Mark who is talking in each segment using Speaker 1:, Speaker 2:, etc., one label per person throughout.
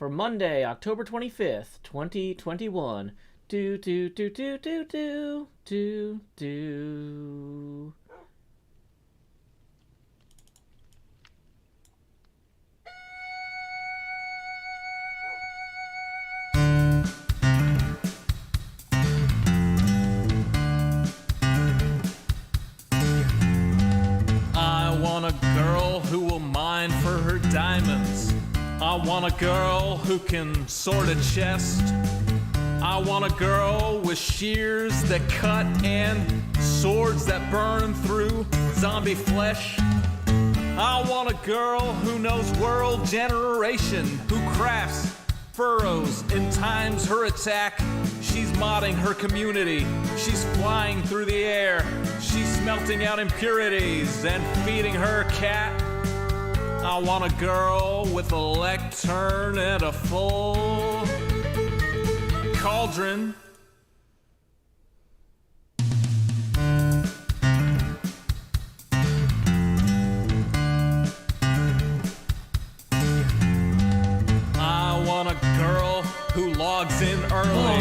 Speaker 1: for Monday, October 25th, 2021. Do, do, do, do, do, do, do, do.
Speaker 2: I want a girl who will mine for her diamonds. I want a girl who can sort a chest. I want a girl with shears that cut and swords that burn through zombie flesh. I want a girl who knows world generation, who crafts furrows and times her attack. She's modding her community. She's flying through the air. She's smelting out impurities and feeding her cat. I want a girl with a lectern and a full cauldron. I want a girl who logs in early.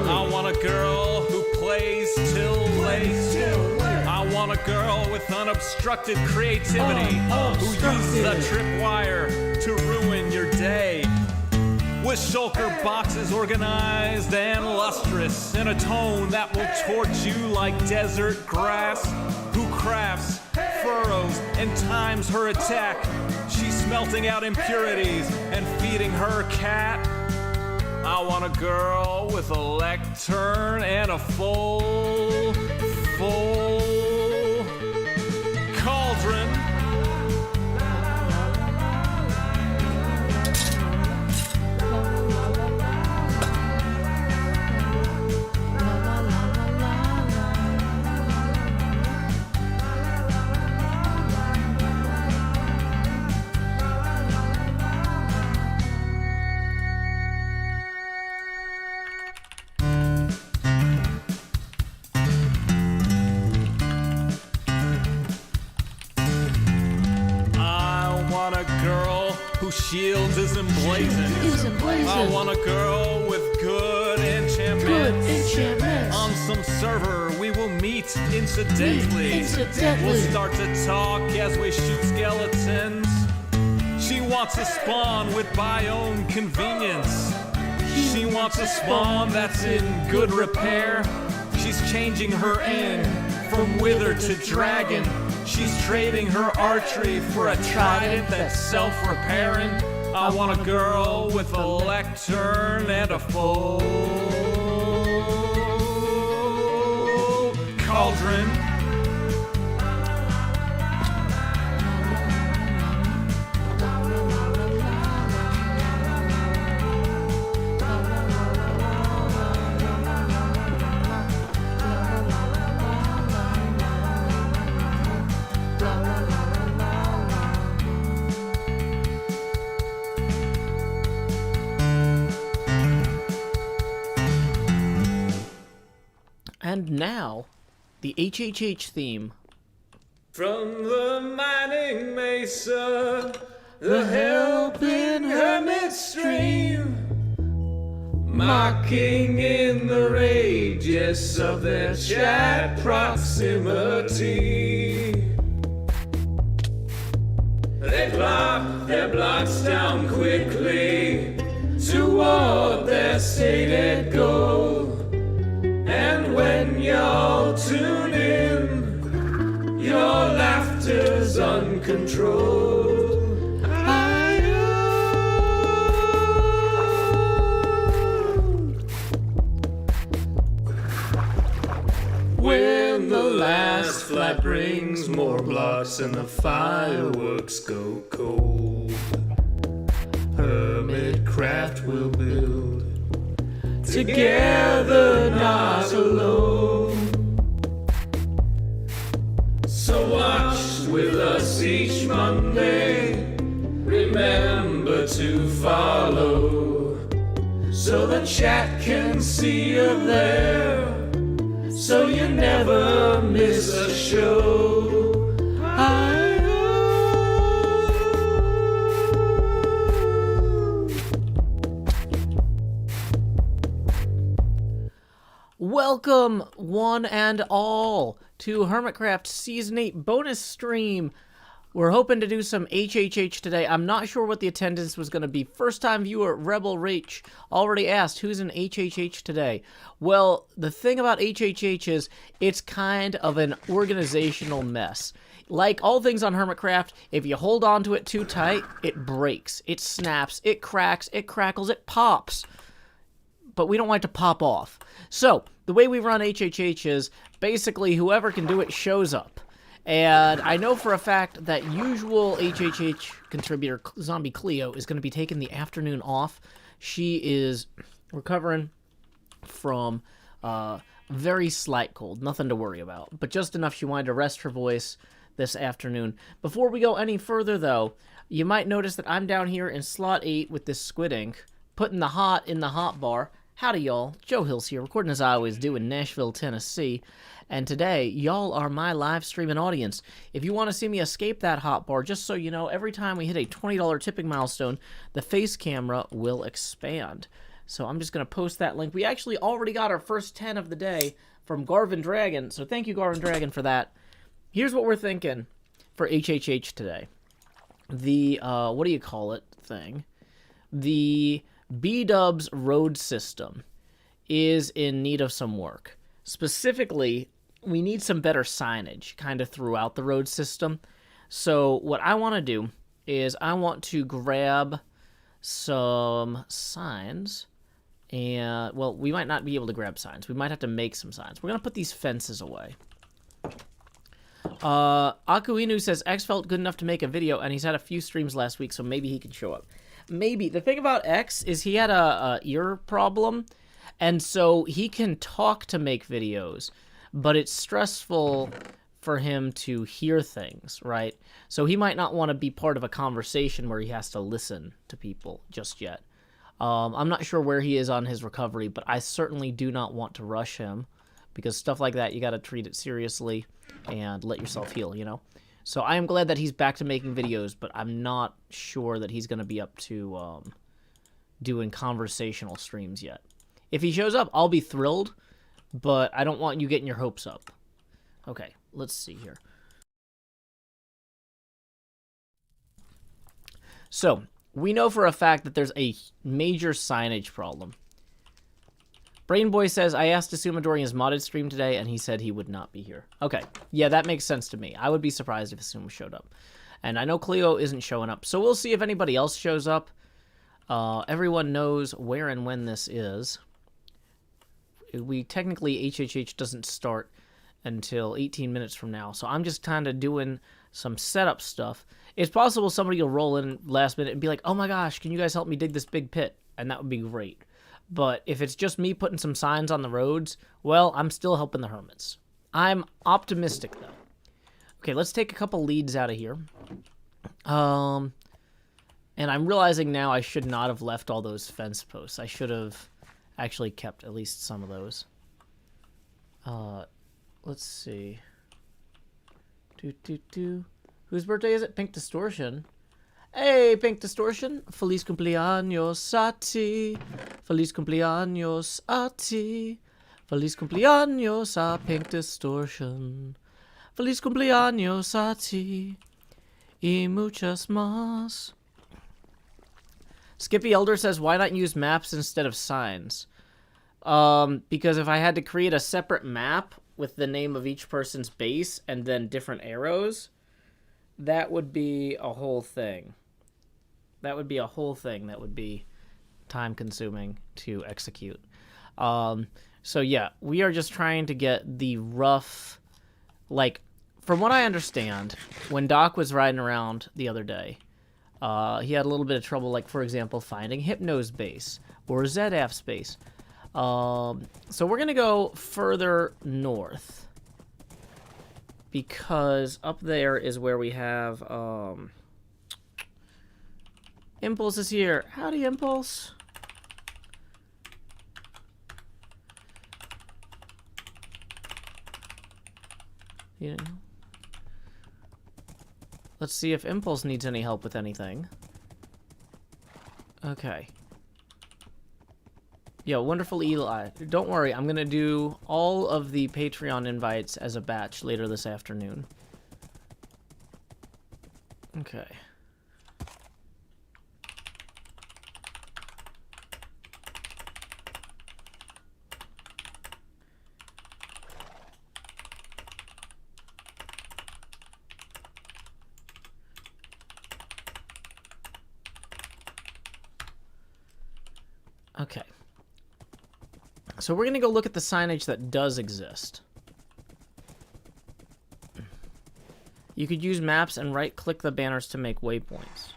Speaker 2: I want a girl who plays till late. I want a girl with unobstructed creativity who uses a tripwire to ruin your day. With shulker boxes organized and lustrous in a tone that will torch you like desert grass. Who crafts furrows and times her attack. She's smelting out impurities and feeding her cat. I want a girl with a lectern and a full cauldron. Whose shield is emblazoned. I want a girl with good enchantments. On some server we will meet incidentally. We'll start to talk as we shoot skeletons. She wants a spawn with biome convenience. She wants a spawn that's in good repair. She's changing her end from wither to dragon. She's trading her archery for a trident that's self-repairing. I want a girl with a lectern and a full cauldron.
Speaker 1: And now, the HHH theme.
Speaker 2: From the mining mesa, the helping hermit stream, mocking in the rages of their chat proximity. They plop their blocks down quickly toward their stated goal. And when y'all tune in, your laughter's uncontrolled. I know. When the last flat brings more blocks and the fireworks go cold, HermitCraft will build. Together, not alone. So watch with us each Monday. Remember to follow, so the chat can see you there, so you never miss a show. I know.
Speaker 1: Welcome, one and all, to HermitCraft Season 8 bonus stream. We're hoping to do some HHH today. I'm not sure what the attendance was going to be. First-time viewer, Rebel Rach, already asked, who's in HHH today? Well, the thing about HHH is it's kind of an organizational mess. Like all things on HermitCraft, if you hold on to it too tight, it breaks, it snaps, it cracks, it crackles, it pops. But we don't like to pop off. So, the way we run HHH is basically whoever can do it shows up. And I know for a fact that usual HHH contributor, Zombie Cleo, is going to be taking the afternoon off. She is recovering from very slight cold. Nothing to worry about. But just enough she wanted to rest her voice this afternoon. Before we go any further, though, you might notice that I'm down here in slot 8 with this squid ink, putting the hot in the hot bar. Howdy, y'all. Joe Hills here, recording as I always do in Nashville, Tennessee. And today, y'all are my live streaming audience. If you want to see me escape that hot bar, just so you know, every time we hit a $20 tipping milestone, the face camera will expand. So I'm just going to post that link. We actually already got our first 10 of the day from Garvin Dragon, so thank you, Garvin Dragon, for that. Here's what we're thinking for HHH today. The, what do you call it thing? The B-Dubs road system is in need of some work. Specifically, we need some better signage kind of throughout the road system. So what I want to do is I want to grab some signs. And, well, we might not be able to grab signs. We might have to make some signs. We're going to put these fences away. Akuinu says X felt good enough to make a video, and he's had a few streams last week, so maybe he can show up. Maybe. The thing about X is he had a ear problem, and so he can talk to make videos, but it's stressful for him to hear things, right? So he might not want to be part of a conversation where he has to listen to people just yet. I'm not sure where he is on his recovery, but I certainly do not want to rush him, because stuff like that, you got to treat it seriously and let yourself heal, you know? So I am glad that he's back to making videos, but I'm not sure that he's going to be up to doing conversational streams yet. If he shows up, I'll be thrilled, but I don't want you getting your hopes up. Okay, let's see here. So, we know for a fact that there's a major signage problem. Brainboy says, I asked Asumadorian's modded stream today, and he said he would not be here. Okay, yeah, that makes sense to me. I would be surprised if Asuma showed up. And I know Cleo isn't showing up, so we'll see if anybody else shows up. Everyone knows where and when this is. Technically, HHH doesn't start until 18 minutes from now, so I'm just kind of doing some setup stuff. It's possible somebody will roll in last minute and be like, oh my gosh, can you guys help me dig this big pit? And that would be great. But if it's just me putting some signs on the roads, well, I'm still helping the hermits. I'm optimistic, though. Okay, let's take a couple leads out of here. And I'm realizing now I should not have left all those fence posts. I should have actually kept at least some of those. Let's see. Whose birthday is it? Pink Distortion. Hey, Pink Distortion. Feliz cumpleaños a ti. Feliz cumpleaños a ti. Feliz cumpleaños a Pink Distortion. Feliz cumpleaños a ti. Y muchas más. Skippy Elder says, why not use maps instead of signs? Because if I had to create a separate map with the name of each person's base and then different arrows, that would be a whole thing. That would be a whole thing that would be time-consuming to execute. So yeah, we are just trying to get the rough, like, from what I understand, when Doc was riding around the other day, he had a little bit of trouble, like, for example, finding Hypno's base or Zedaf's base. So we're going to go further north, because up there is where we have, Impulse is here. Howdy, Impulse. Yeah. Let's see if Impulse needs any help with anything. Okay. Yeah, wonderful Eli. Don't worry, I'm gonna do all of the Patreon invites as a batch later this afternoon. Okay. Okay. So we're going to go look at the signage that does exist. You could use maps and right-click the banners to make waypoints.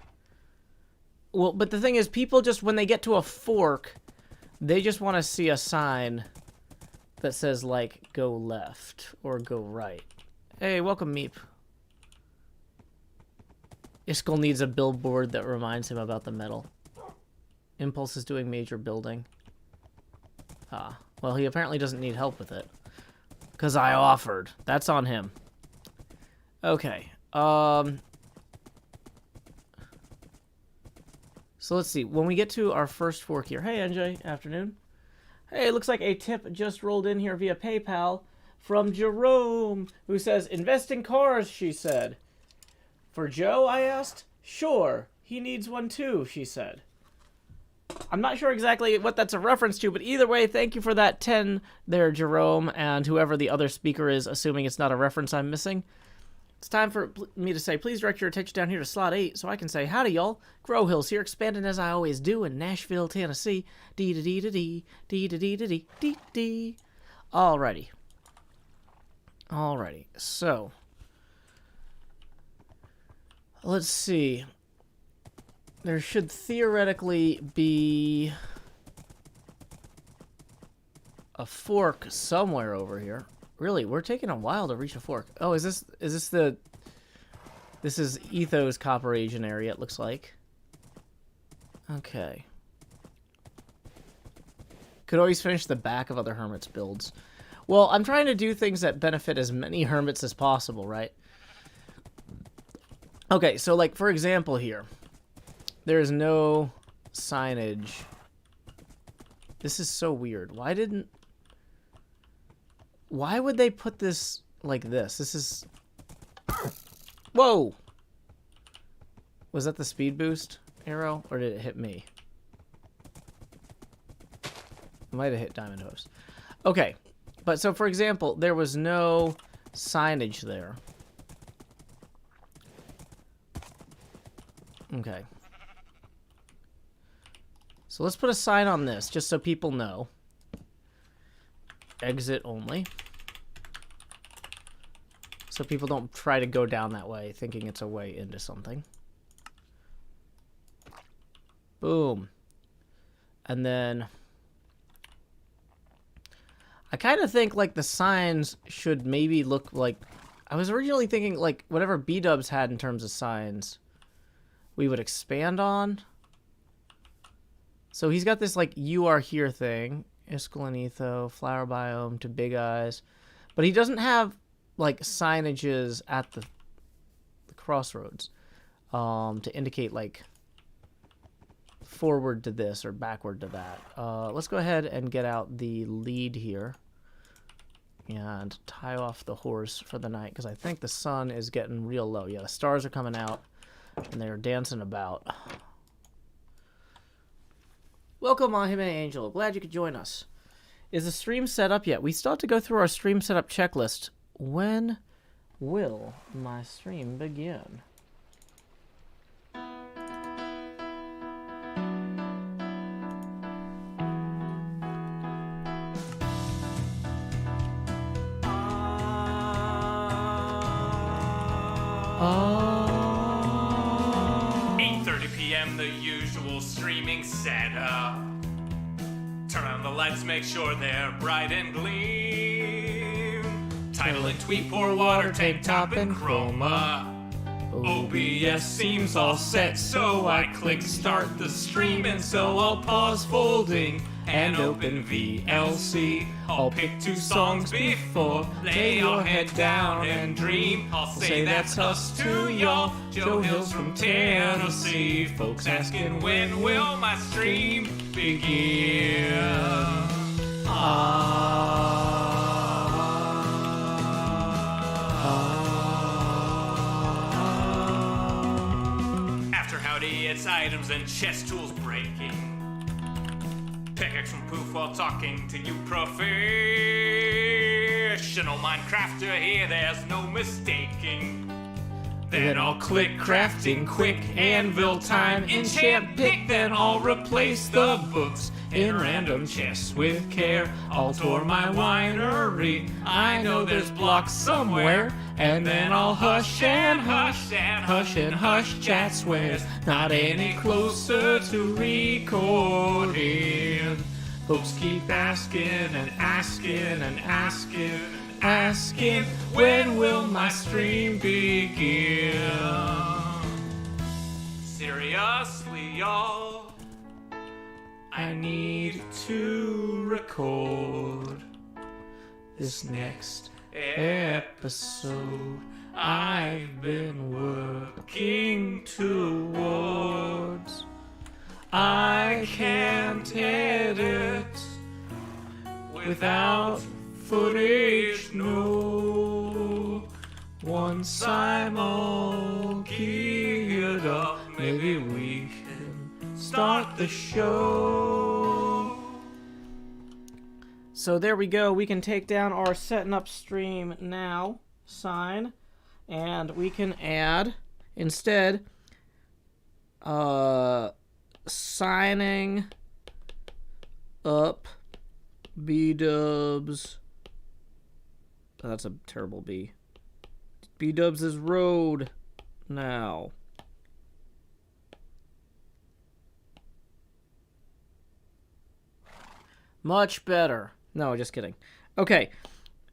Speaker 1: Well, but the thing is, people just, when they get to a fork, they just want to see a sign that says, like, go left or go right. Hey, welcome, Meep. Iskall needs a billboard that reminds him about the metal. Impulse is doing major building. Ah, well, he apparently doesn't need help with it. Because I offered. That's on him. Okay. So let's see. When we get to our first fork here. Hey, NJ. Afternoon. Hey, it looks like a tip just rolled in here via PayPal from Jerome, who says, invest in cars, she said. For Joe, I asked. Sure. He needs one too, she said. I'm not sure exactly what that's a reference to, but either way, thank you for that 10 there, Jerome, and whoever the other speaker is, assuming it's not a reference I'm missing. It's time for me to say, please direct your attention down here to slot 8 so I can say, howdy, y'all. Grow Hills here, expanding as I always do in Nashville, Tennessee. Dee-da-dee-da-dee, dee-da-dee-da-dee, dee-dee. Alrighty. Alrighty, so. Let's see. There should theoretically be a fork somewhere over here. Really, we're taking a while to reach a fork. Oh, is this the... This is Etho's Copper Asian area, it looks like. Okay. Could always finish the back of other Hermit's builds. Well, I'm trying to do things that benefit as many Hermits as possible, right? Okay, so like, for example here. There is no signage. This is so weird. Why would they put this like this? This is... Whoa! Was that the speed boost arrow? Or did it hit me? It might have hit Diamond Host. Okay. But so, for example, there was no signage there. Okay. So let's put a sign on this, just so people know. Exit only. So people don't try to go down that way, thinking it's a way into something. Boom. And then... I kind of think, like, the signs should maybe look like... I was originally thinking, like, whatever B-dubs had in terms of signs, we would expand on. So he's got this, like, you are here thing. Iskall and Etho, flower biome to Big Eyes. But he doesn't have, like, signages at the crossroads to indicate, like, forward to this or backward to that. Let's go ahead and get out the lead here and tie off the horse for the night, because I think the sun is getting real low. Yeah, the stars are coming out and they're dancing about. Welcome, Mahime Angel. Glad you could join us. Is the stream set up yet? We still have to go through our stream setup checklist. When will my stream begin?
Speaker 2: Oh. 8:30 p.m. the usual streaming setup. Turn on the lights, make sure they're bright and gleam. Title and tweet, pour water, tank top and chroma. OBS seems all set, so I click start the stream, and so I'll pause folding and open VLC. I'll pick 2 songs before, lay your head down and dream. I'll say that's us to y'all, Joe Hill's from Tennessee. Folks asking when will my stream begin? After howdy, it's items and chess tools breaking. Pickaxe from poof while talking to you professional Minecrafter here, there's no mistaking. Then I'll click crafting quick, anvil time, enchant pick, then I'll replace the books in random chests with care. I'll tour my winery, I know there's blocks somewhere, and then I'll hush and hush and hush and hush chat swears, not any closer to recording. Folks keep asking and asking and asking, asking, when will my stream begin? Seriously, y'all, I need to record this next episode I've been working towards. I can't edit without footage, no. Once I'm all geared up, maybe we can start the show.
Speaker 1: So there we go. We can take down our setting up stream now sign, and we can add instead signing up B-dubs. Oh, that's a terrible B. B-dubs is road now. Much better. No, just kidding. Okay.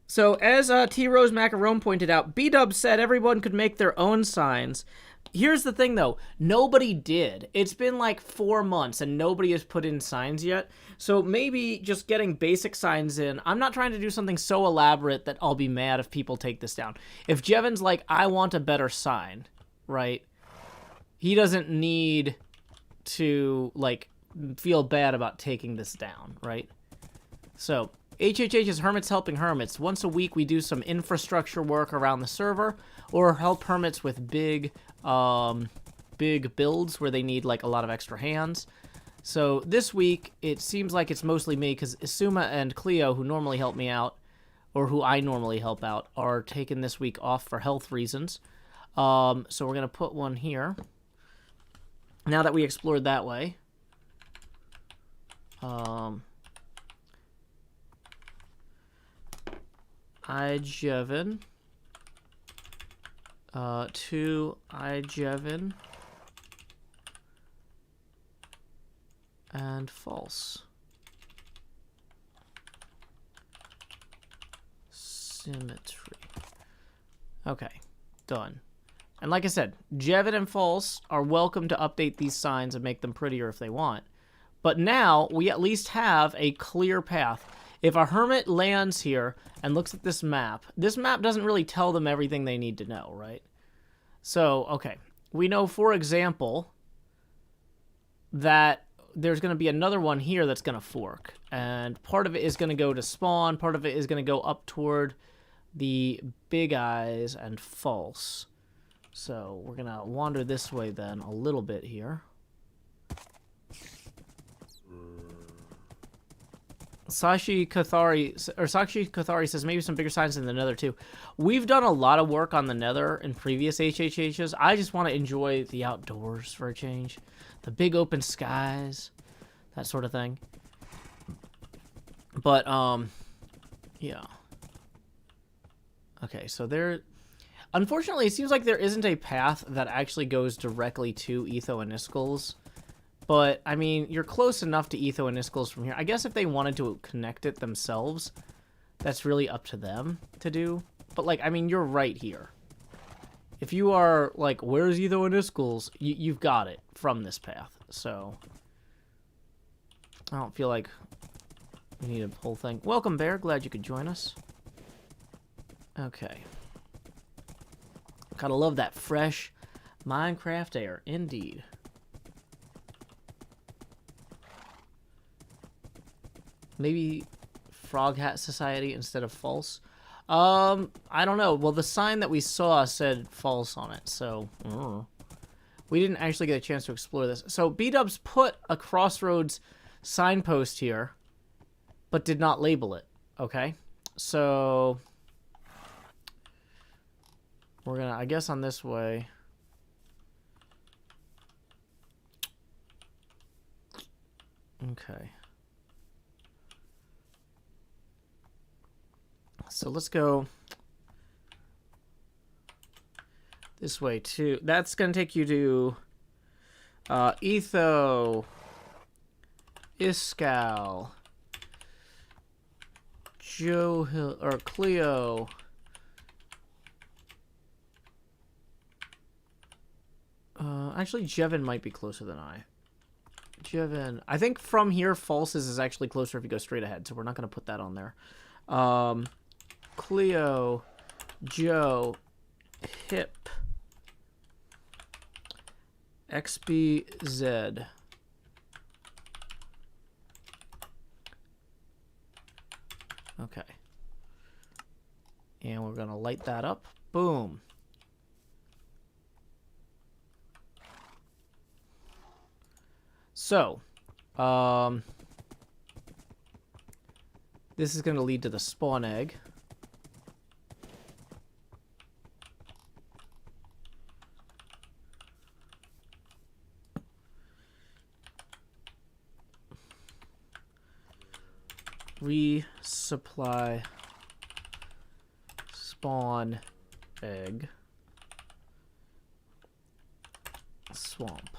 Speaker 1: So, as T. Rose Macaron pointed out, B-dubs said everyone could make their own signs. Here's the thing, though. Nobody did. It's been like 4 months, and nobody has put in signs yet. So maybe just getting basic signs in. I'm not trying to do something so elaborate that I'll be mad if people take this down. If Jevon's like, I want a better sign, right? He doesn't need to, like, feel bad about taking this down, right? So, HHH is Hermits Helping Hermits. Once a week, we do some infrastructure work around the server, or help hermits with big builds where they need like a lot of extra hands. So this week, it seems like it's mostly me because Isuma and Cleo, who normally help me out, or who I normally help out, are taking this week off for health reasons. So we're going to put one here. Now that we explored that way. Jevon. To Jevon. And false. Symmetry. Okay, done. And like I said, Jevon and false are welcome to update these signs and make them prettier if they want. But now we at least have a clear path. If a hermit lands here and looks at this map doesn't really tell them everything they need to know, right? So, okay. We know, for example, that there's going to be another one here that's going to fork. And part of it is going to go to spawn. Part of it is going to go up toward the big eyes and false. So, we're going to wander this way then a little bit here. Sakshi Kathari says maybe some bigger signs in the Nether too. We've done a lot of work on the Nether in previous HHHs. I just want to enjoy the outdoors for a change. The big open skies, that sort of thing. But, yeah. Okay, so there... Unfortunately, it seems like there isn't a path that actually goes directly to Etho and Iskall's. But, I mean, you're close enough to Etho and Iskall's from here. I guess if they wanted to connect it themselves, that's really up to them to do. But, like, I mean, you're right here. If you are like, where's Etho and Iskles, you've got it from this path. So I don't feel like we need a whole thing. Welcome, Bear. Glad you could join us. Okay. Gotta love that fresh Minecraft air, indeed. Maybe Frog Hat Society instead of false. I don't know. Well, the sign that we saw said false on it, so we didn't actually get a chance to explore this. So B-Dubs put a Crossroads signpost here, but did not label it. Okay, so we're gonna, I guess, on this way. Okay. So let's go this way too. That's gonna take you to Etho, Iskal, Joe Hill, or Cleo. Actually, Jevin might be closer than I. Jevin, I think from here, Falses is actually closer if you go straight ahead, so we're not gonna put that on there. Cleo, Joe, Hip, XBZ. Okay. And we're gonna light that up. Boom. So, this is gonna lead to the spawn egg. Resupply spawn egg swamp.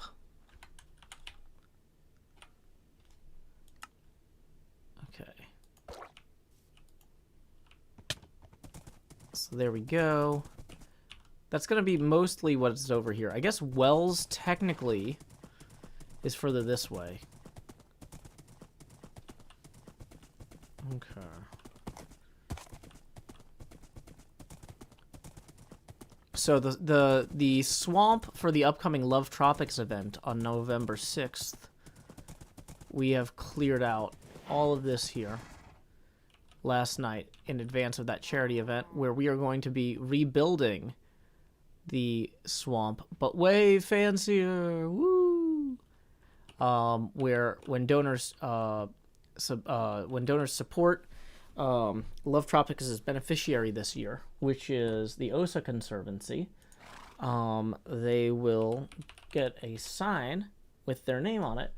Speaker 1: Okay. So there we go. That's going to be mostly what's over here. I guess Wells technically is further this way. Okay. So the swamp for the upcoming Love Tropics event on November 6th, we have cleared out all of this here last night in advance of that charity event where we are going to be rebuilding the swamp, but way fancier. Woo! Where when donors support Love Tropics' as beneficiary this year, which is the OSA Conservancy, they will get a sign with their name on it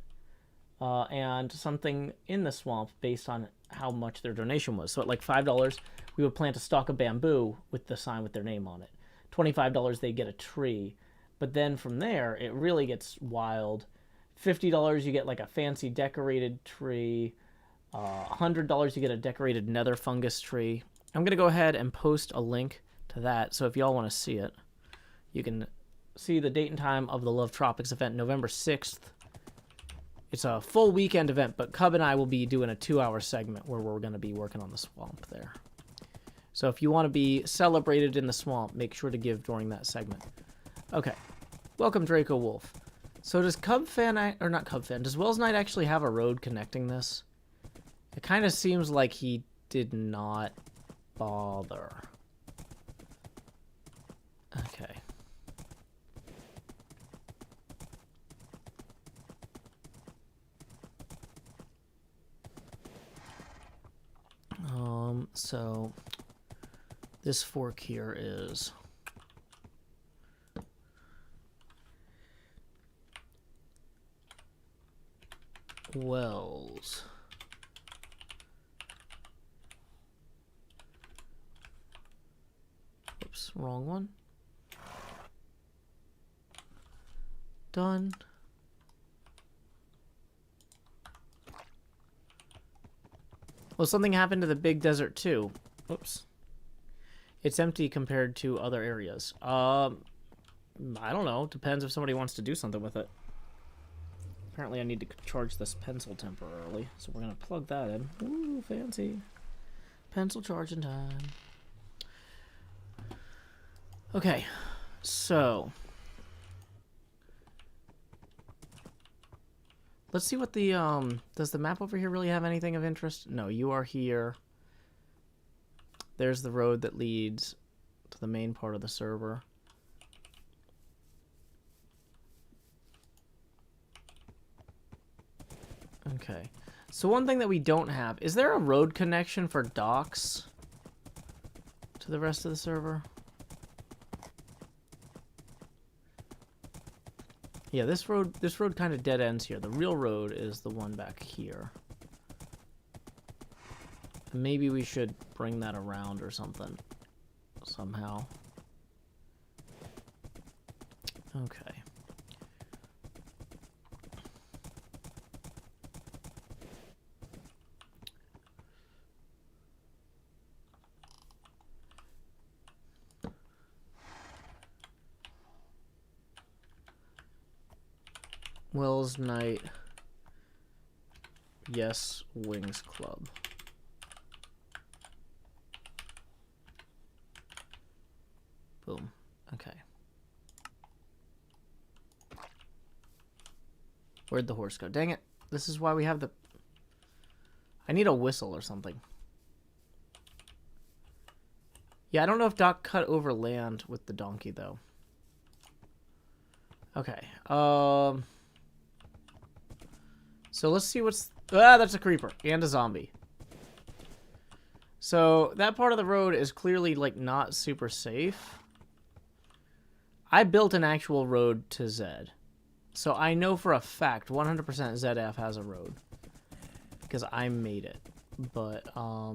Speaker 1: and something in the swamp based on how much their donation was. So at like $5, we would plant a stalk of bamboo with the sign with their name on it. $25, they get a tree. But then from there, it really gets wild. $50, you get like a fancy decorated tree. $100, you get a decorated nether fungus tree. I'm going to go ahead and post a link to that. So if y'all want to see it, you can see the date and time of the Love Tropics event, November 6th. It's a full weekend event, but Cub and I will be doing a 2-hour segment where we're going to be working on the swamp there. So if you want to be celebrated in the swamp, make sure to give during that segment. Okay. Welcome, Draco Wolf. So does Cub Fan, or not Cub Fan, does Wells Knight actually have a road connecting this? It kind of seems like he did not bother. Okay. So this fork here is Wells. Oops, wrong one. Done. Well, something happened to the big desert too. Oops. It's empty compared to other areas. I don't know. Depends if somebody wants to do something with it. Apparently I need to charge this pencil temporarily, so we're going to plug that in. Ooh, fancy. Pencil charging time. Okay, so... let's see what the, does the map over here really have anything of interest? No, you are here. There's the road that leads to the main part of the server. Okay. So one thing that we don't have, is there a road connection for docks to the rest of the server? Yeah, this road kind of dead ends here. The real road is the one back here. Maybe we should bring that around or something somehow. Okay. Wells Night. Yes, Wings Club. Boom. Okay. Where'd the horse go? Dang it. This is why we have the... I need a whistle or something. Yeah, I don't know if Doc cut over land with the donkey, though. Okay. So let's see what's... Ah, that's a creeper and a zombie. So that part of the road is clearly, like, not super safe. I built an actual road to Zed. So I know for a fact 100% ZF has a road. Because I made it. But, I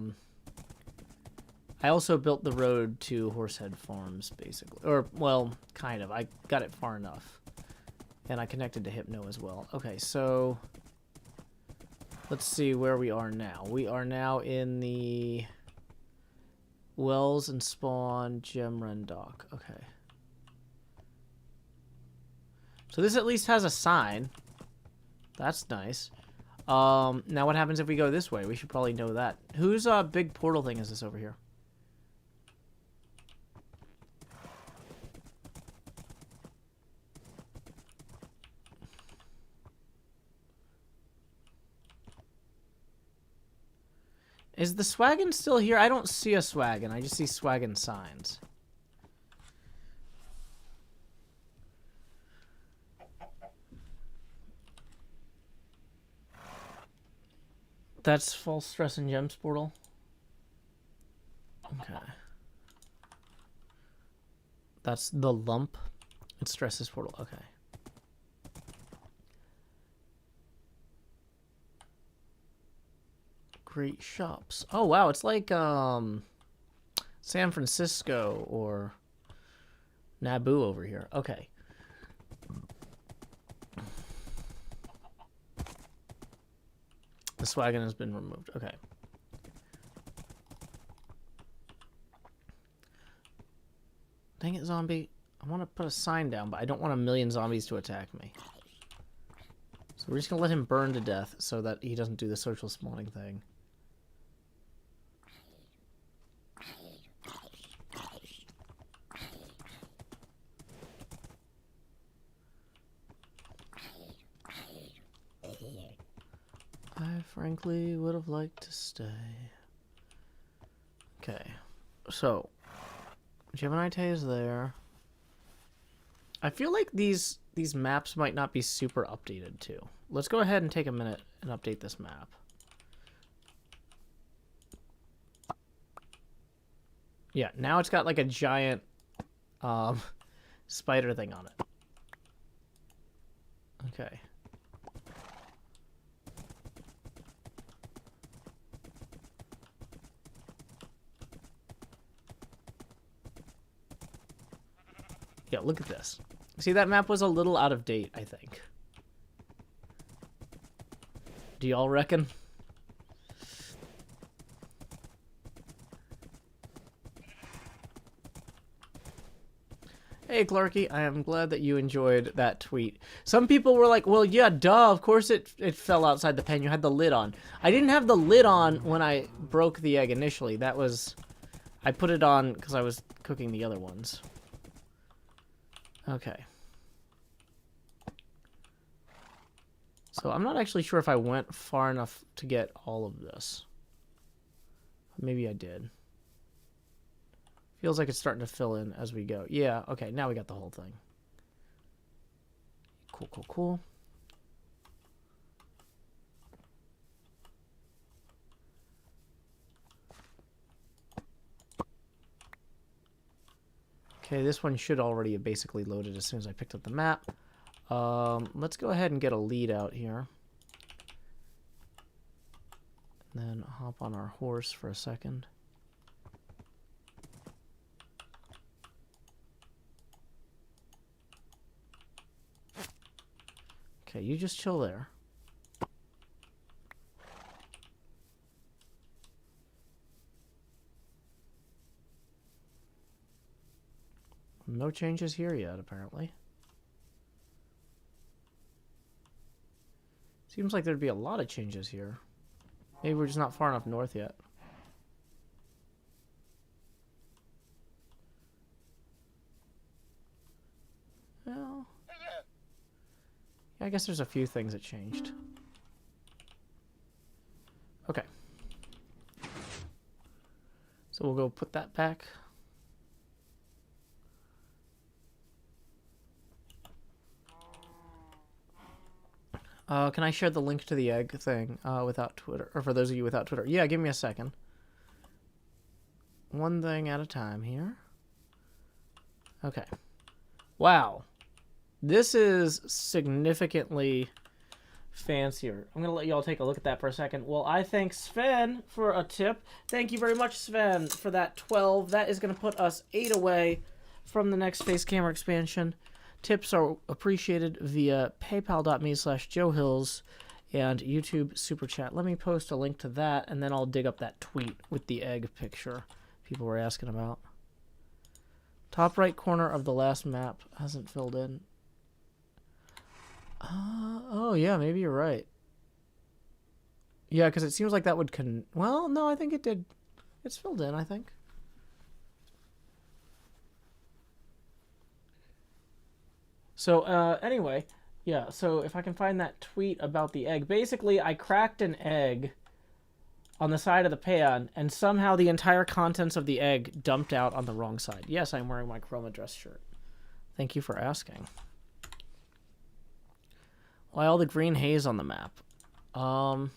Speaker 1: also built the road to Horsehead Farms, basically. Or, well, kind of. I got it far enough. And I connected to Hypno as well. Okay, so... let's see where we are now. We are now in the... Wells and Spawn Gemren dock. Okay. So this at least has a sign. That's nice. Now what happens if we go this way? We should probably know that. Whose big portal thing is this over here? Is the Swaggin still here? I don't see a Swaggin. I just see Swaggin signs. That's False Stress and Gems portal. Okay. That's the lump. It's Stresses portal. Okay. Great shops. Oh wow, it's like San Francisco or Naboo over here. Okay. The Swaggin has been removed. Okay. Dang it, zombie. I want to put a sign down, but I don't want a million zombies to attack me. So we're just going to let him burn to death so that he doesn't do the social spawning thing. I frankly would have liked to stay. Okay, so Gemini is there. I feel like these maps might not be super updated too. Let's go ahead and take a minute and update this map. Yeah, now it's got like a giant spider thing on it. Okay. Yeah, look at this. See, that map was a little out of date, I think. Do y'all reckon? Hey, Hey, Clarky, I am glad that you enjoyed that tweet. Some people were like, well, yeah, duh, of course it fell outside the pen. You had the lid on. I didn't have the lid on when I broke the egg initially. That was... I put it on because I was cooking the other ones. Okay. So I'm not actually sure if I went far enough to get all of this. Maybe I did. Feels like it's starting to fill in as we go. Yeah, okay, now we got the whole thing. Cool, cool, cool. Okay, this one should already have basically loaded as soon as I picked up the map. Let's go ahead and get a lead out here. And then hop on our horse for a second. Okay, you just chill there. No changes here yet, apparently. Seems like there'd be a lot of changes here. Maybe we're just not far enough north yet. Well... yeah, I guess there's a few things that changed. Okay. So we'll go put that back. Can I share the link to the egg thing without Twitter? Or for those of you without Twitter? Yeah, give me a second. One thing at a time here. Okay. Wow. This is significantly fancier. I'm going to let y'all take a look at that for a second. Well, I thank Sven for a tip. Thank you very much, Sven, for that 12. That is going to put us 8 away from the next face camera expansion. Tips are appreciated via paypal.me/JoeHills and YouTube Super Chat. Let me post a link to that, and then I'll dig up that tweet with the egg picture people were asking about. Top right corner of the last map hasn't filled in. Oh, yeah, maybe you're right. Yeah, because it seems like that would well, no, I think it did. It's filled in, I think. So, anyway, yeah, so if I can find that tweet about the egg. Basically, I cracked an egg on the side of the pan, and somehow the entire contents of the egg dumped out on the wrong side. Yes, I'm wearing my chroma dress shirt. Thank you for asking. Why all the green haze on the map? I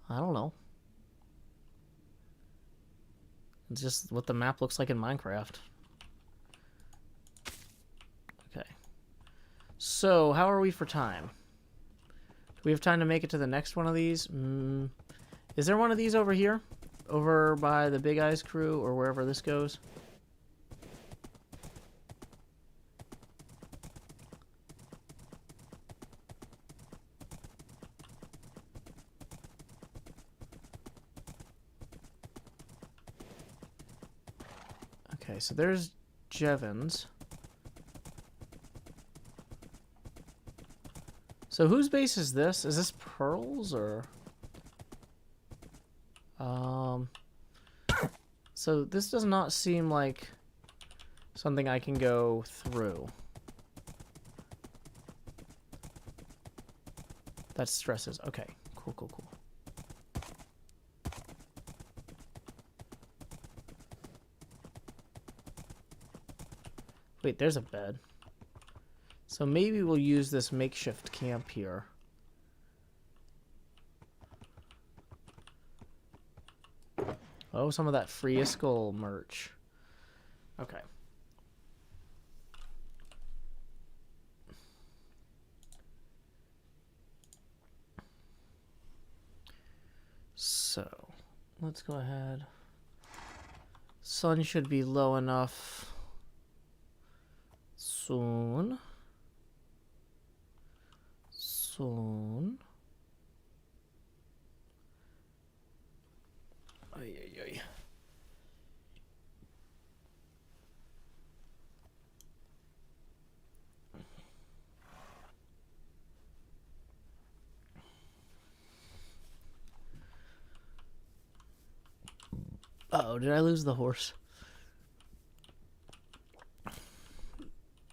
Speaker 1: don't know. It's just what the map looks like in Minecraft. Okay. So, how are we for time? Do we have time to make it to the next one of these? Is there one of these over here? Over by the Big Eyes crew, or wherever this goes? Okay, so there's Jevons. So whose base is this? Is this Pearl's or... So this does not seem like something I can go through. That stresses. Okay, cool, cool, cool. Wait, there's a bed. So maybe we'll use this makeshift camp here. Oh, some of that Free Iskall merch. Okay. So, let's go ahead. Sun should be low enough soon. Soon. Ay, ay, ay. Uh-oh, did I lose the horse?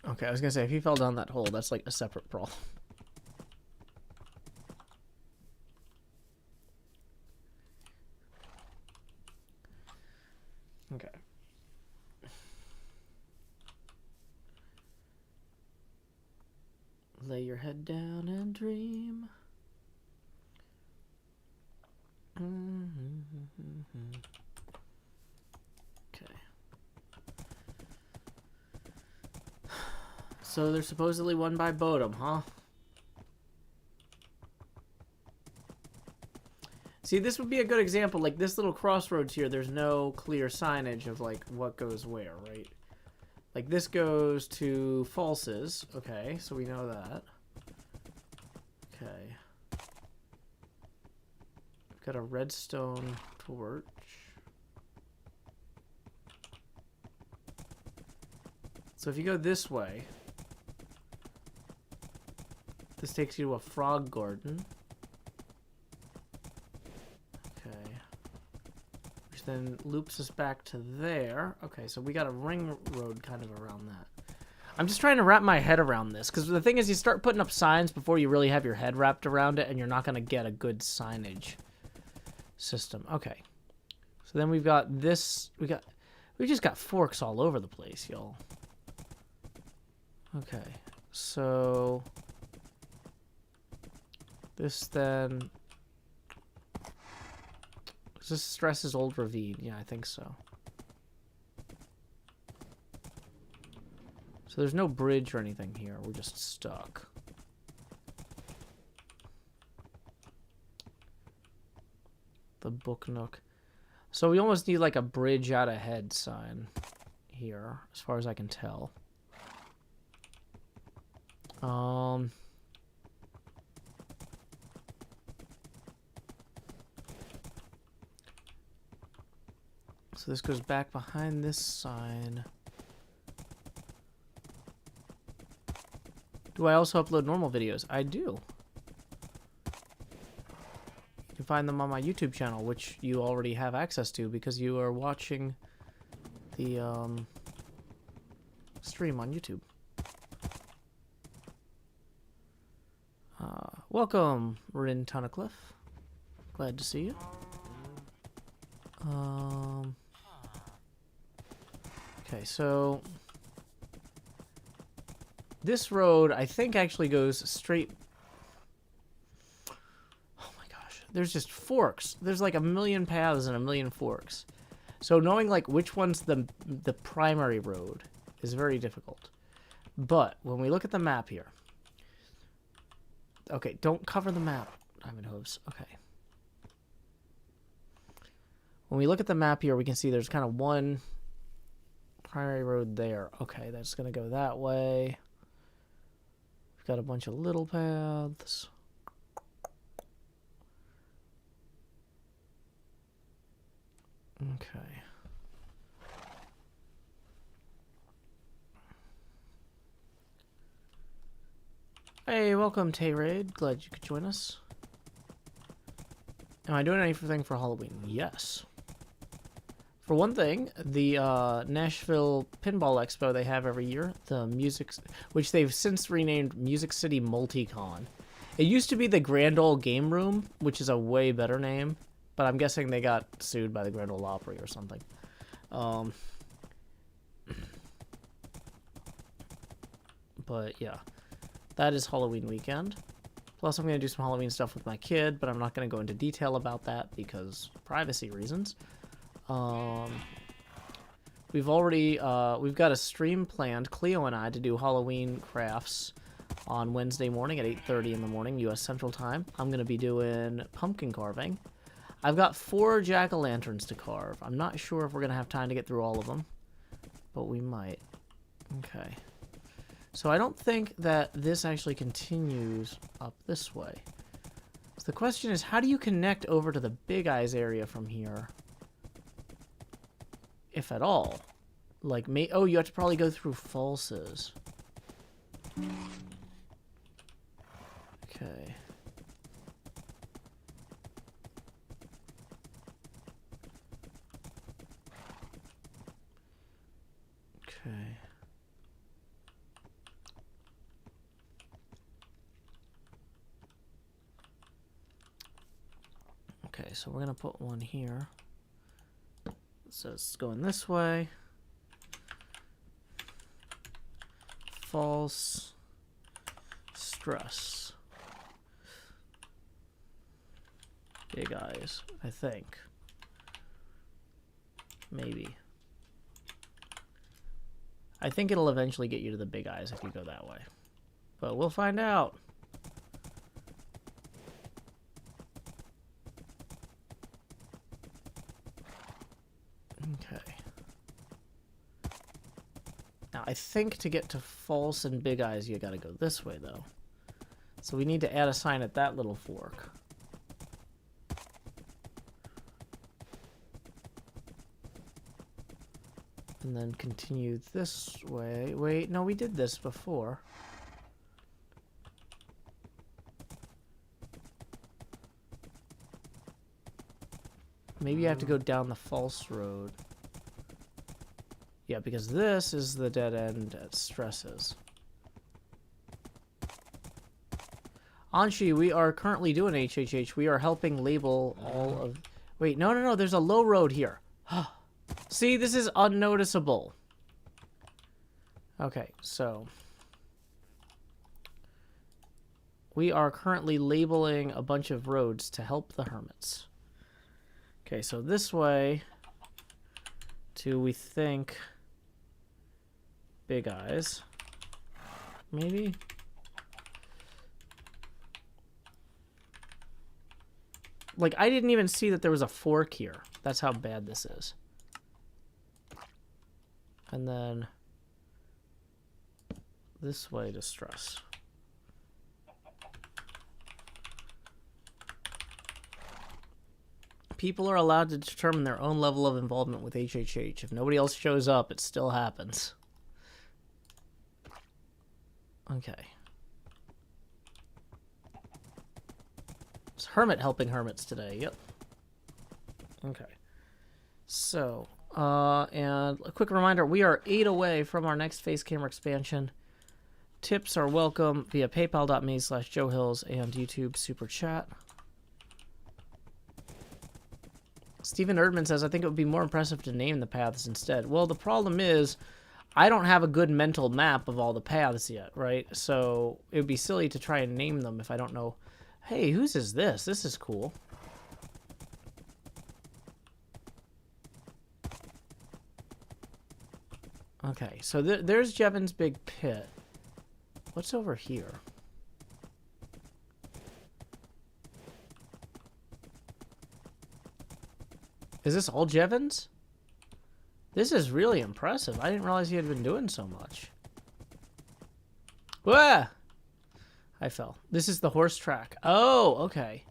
Speaker 1: Okay, I was gonna say, if he fell down that hole, that's like a separate problem. Okay. Lay your head down and dream. Okay. So they're supposedly won by Bodum, huh? See, this would be a good example. Like, this little crossroads here, there's no clear signage of, like, what goes where, right? Like, this goes to falses. Okay, so we know that. Okay. We've got a redstone torch. So if you go this way, this takes you to a frog garden. Okay. Which then loops us back to there. Okay, so we got a ring road kind of around that. I'm just trying to wrap my head around this, because the thing is, you start putting up signs before you really have your head wrapped around it, and you're not going to get a good signage system. Okay. So then we've got this. We just got forks all over the place, y'all. Okay. So this then. Is this Stress's old ravine? Yeah, I think so. So there's no bridge or anything here. We're just stuck. The book nook. So we almost need like a bridge out ahead sign here, as far as I can tell. So this goes back behind this sign. Do I also upload normal videos? I do. You can find them on my YouTube channel, which you already have access to because you are watching the stream on YouTube. Welcome, Rin Tunnicliffe. Glad to see you. Okay, so this road, I think, actually goes straight. Oh my gosh, there's just forks. There's like a million paths and a million forks. So knowing like which one's the primary road is very difficult. But when we look at the map here, okay, don't cover the map, Diamond Hooves. Okay. When we look at the map here, we can see there's kind of one primary road there. Okay, that's going to go that way. We've got a bunch of little paths. Okay. Hey, welcome, Tay-Raid. Glad you could join us. Am I doing anything for Halloween? Yes. For one thing, the Nashville Pinball Expo they have every year, the music, which they've since renamed Music City Multicon. It used to be the Grand Ole Game Room, which is a way better name, but I'm guessing they got sued by the Grand Ole Opry or something. But yeah, that is Halloween weekend. Plus, I'm going to do some Halloween stuff with my kid, but I'm not going to go into detail about that because privacy reasons. We've got a stream planned, Cleo and I, to do Halloween crafts on Wednesday morning at 8:30 in the morning, U.S. Central Time. I'm going to be doing pumpkin carving. I've got 4 jack-o'-lanterns to carve. I'm not sure if we're going to have time to get through all of them, but we might. Okay. So I don't think that this actually continues up this way. So the question is, how do you connect over to the Big Eyes area from here? If at all. Like, oh, you have to probably go through falses. Okay. Okay. Okay, so we're gonna put one here. So it's going this way. False stress. Big eyes, I think. Maybe. I think it'll eventually get you to the big eyes if you go that way. But we'll find out. Okay. Now, I think to get to false and big eyes, you gotta go this way, though. So we need to add a sign at that little fork. And then continue this way. Wait, no, we did this before. Maybe I have to go down the false road. Yeah, because this is the dead end at stresses. Anshi, we are currently doing HHH. We are helping label all of... Wait, no, no, no, there's a low road here. See, this is unnoticeable. Okay, so... we are currently labeling a bunch of roads to help the hermits. Okay, so this way to, we think, big eyes. Maybe? Like, I didn't even see that there was a fork here. That's how bad this is. And then this way to stress. People are allowed to determine their own level of involvement with HHH. If nobody else shows up, it still happens. Okay. It's Hermit helping hermits today. Yep. Okay. So, and a quick reminder, we are 8 away from our next face camera expansion. Tips are welcome via paypal.me/JoeHills and YouTube Super Chat. Stephen Erdman says, I think it would be more impressive to name the paths instead. Well, the problem is, I don't have a good mental map of all the paths yet, right? So it would be silly to try and name them if I don't know, hey, whose is this? This is cool. Okay, so there's Jevon's big pit. What's over here? Is this all Jevons? This is really impressive. I didn't realize he had been doing so much. Wah! I fell. This is the horse track. Oh, okay.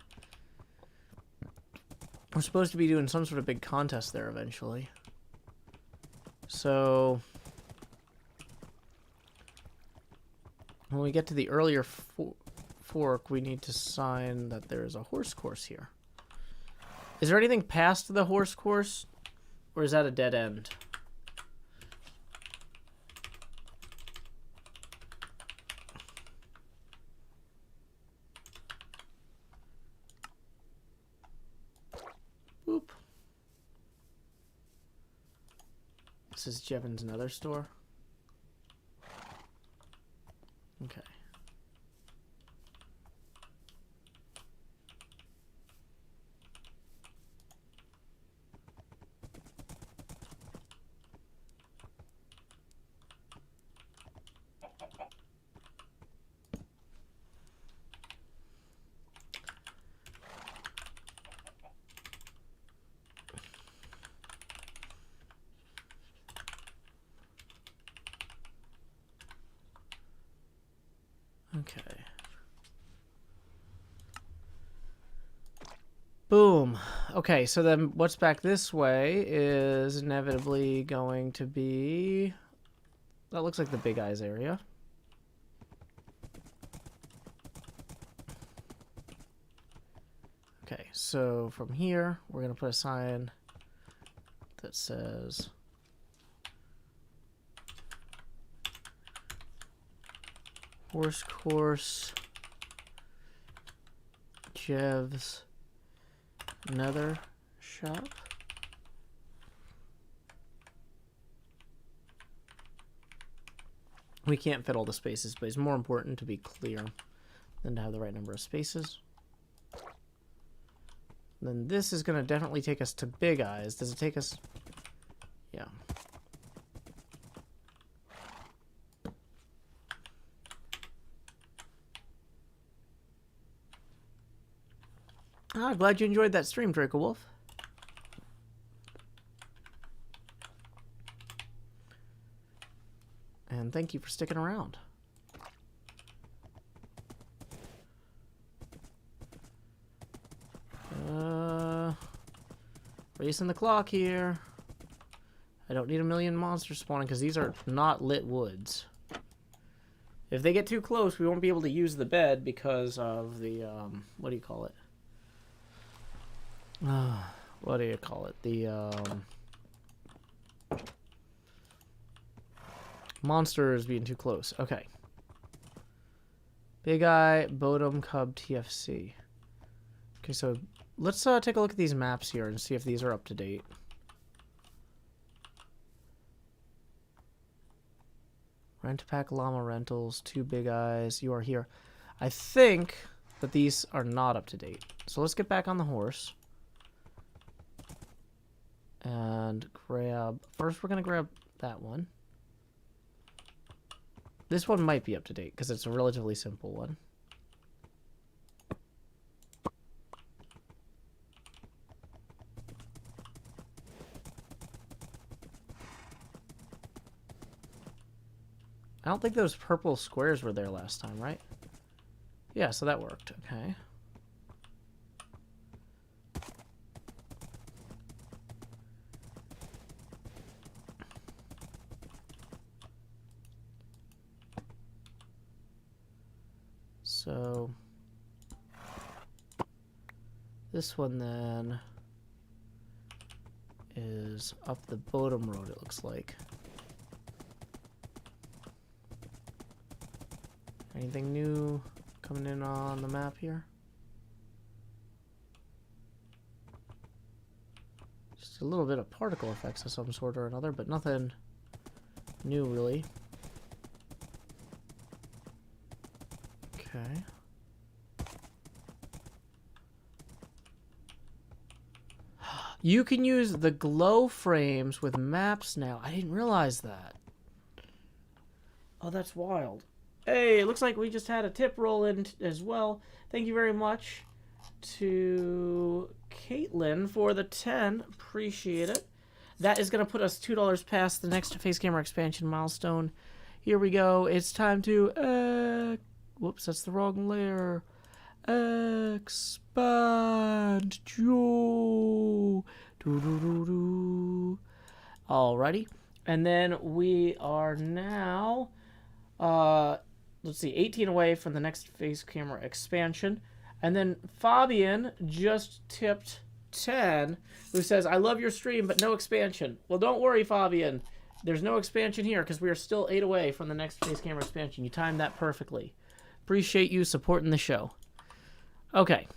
Speaker 1: We're supposed to be doing some sort of big contest there eventually. So, when we get to the earlier fork, we need to sign that there is a horse course here. Is there anything past the horse course? Or is that a dead end? Boop. This is Jevon's nether store. Okay. Okay. Boom. Okay, so then what's back this way is inevitably going to be... that looks like the Big Eyes area. Okay, so from here, we're going to put a sign that says Horse course. Jev's nether shop. We can't fit all the spaces, but it's more important to be clear than to have the right number of spaces. Then this is going to definitely take us to Big Eyes. Does it take us? Yeah. Ah, glad you enjoyed that stream, Draco Wolf. And thank you for sticking around. Racing the clock here. I don't need a million monsters spawning because these are not lit woods. If they get too close, we won't be able to use the bed because of the, what do you call it? What do you call it? The, monsters being too close. Okay. Big Eye, Bodum, Cub, TFC. Okay, so let's take a look at these maps here and see if these are up to date. Rent-a-pack, Llama Rentals, 2 Big Eyes, you are here. I think that these are not up to date. So let's get back on the horse. And grab... First, we're going to grab that one. This one might be up to date because it's a relatively simple one. I don't think those purple squares were there last time, right? Yeah, so that worked. Okay. So this one then is up the Bodum Road, it looks like. Anything new coming in on the map here? Just a little bit of particle effects of some sort or another, but nothing new really. Okay. You can use the glow frames with maps now. I didn't realize that. Oh, that's wild. Hey, it looks like we just had a tip roll in as well. Thank you very much to Caitlin for the 10. Appreciate it. That is going to put us $2 past the next face camera expansion milestone. Here we go. It's time to... whoops, that's the wrong layer. Expand. Joe. Alrighty. And then we are now... let's see, 18 away from the next face camera expansion. And then Fabian just tipped 10, who says, I love your stream, but no expansion. Well, don't worry, Fabian. There's no expansion here because we are still 8 away from the next face camera expansion. You timed that perfectly. Appreciate you supporting the show. Okay.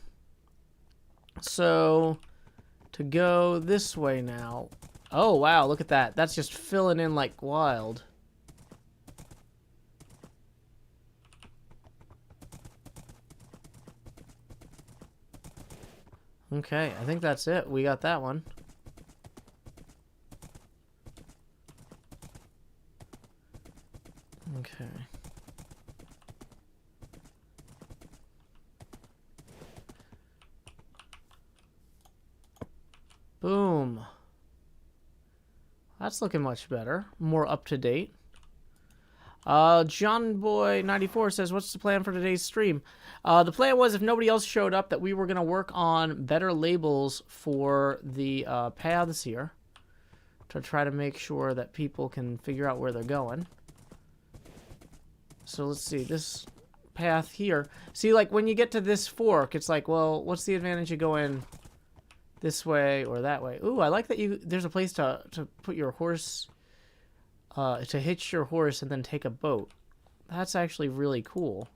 Speaker 1: So, to go this way now. Oh, wow, look at that. That's just filling in like wild. Okay, I think that's it. We got that one. Okay. Boom. That's looking much better. More up to date. John Boy 94 says, what's the plan for today's stream? The plan was if nobody else showed up that we were going to work on better labels for the paths here to try to make sure that people can figure out where they're going. So let's see, this path here. See, like when you get to this fork, it's like, well, what's the advantage of going this way or that way? Ooh, I like that there's a place to put your horse, to hitch your horse and then take a boat. That's actually really cool.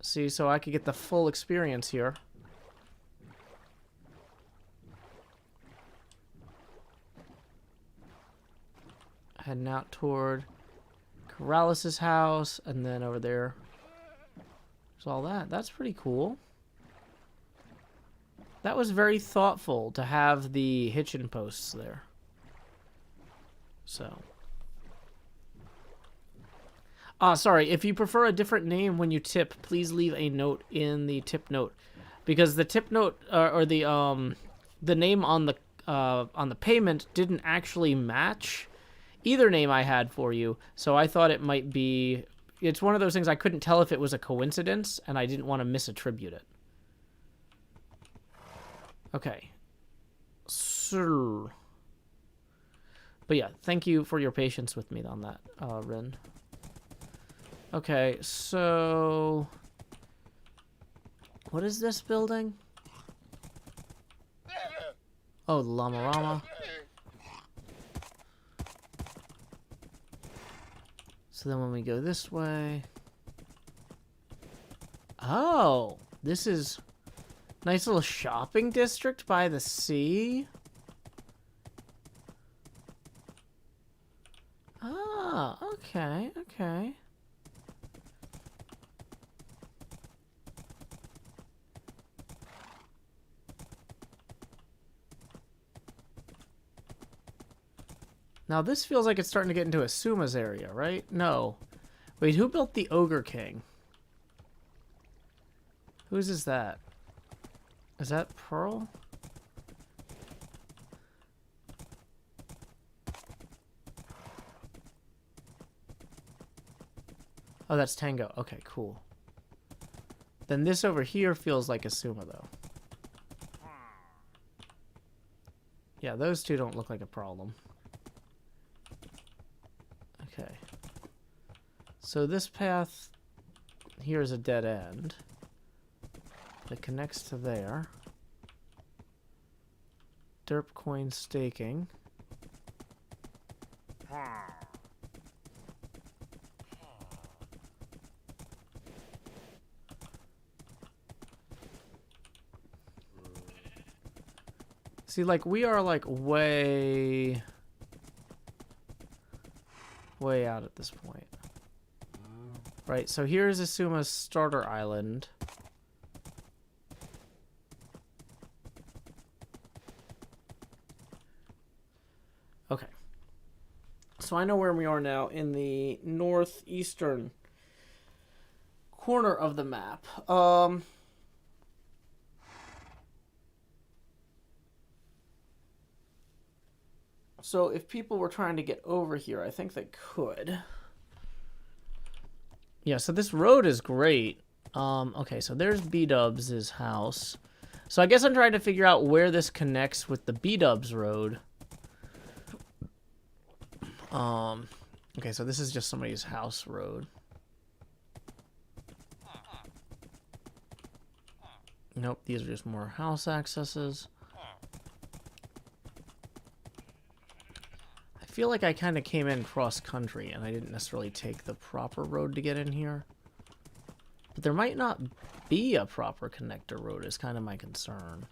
Speaker 1: See, so I could get the full experience here. Heading out toward Corrales' house, and then over there. There's all that. That's pretty cool. That was very thoughtful to have the hitching posts there. So. Sorry. If you prefer a different name when you tip, please leave a note in the tip note, because the tip note or the name on the payment didn't actually match either name I had for you. So I thought it might be. It's one of those things I couldn't tell if it was a coincidence, and I didn't want to misattribute it. Okay. So, but yeah, thank you for your patience with me on that, Rin. Okay, so what is this building? Oh, the Llama-Rama. So then when we go this way... Oh, this is nice little shopping district by the sea. Ah, okay, okay. Now this feels like it's starting to get into Asuma's area, right? No. Wait, who built the Ogre King? Whose is that? Is that Pearl? Oh, that's Tango. Okay, cool. Then this over here feels like Asuma, though. Yeah, those two don't look like a problem. Okay. So this path here is a dead end. It connects to there. Derp coin staking. See, like, we are, like, way out at this point. Right, so here's Asuma's starter island. Okay. So I know where we are now, in the northeastern corner of the map. So if people were trying to get over here, I think they could. Yeah, so this road is great. Okay, so there's B-Dubs' house. So I guess I'm trying to figure out where this connects with the B-Dubs road. Okay, so this is just somebody's house road. Nope, these are just more house accesses. I feel like I kind of came in cross-country, and I didn't necessarily take the proper road to get in here. But there might not be a proper connector road, is kind of my concern.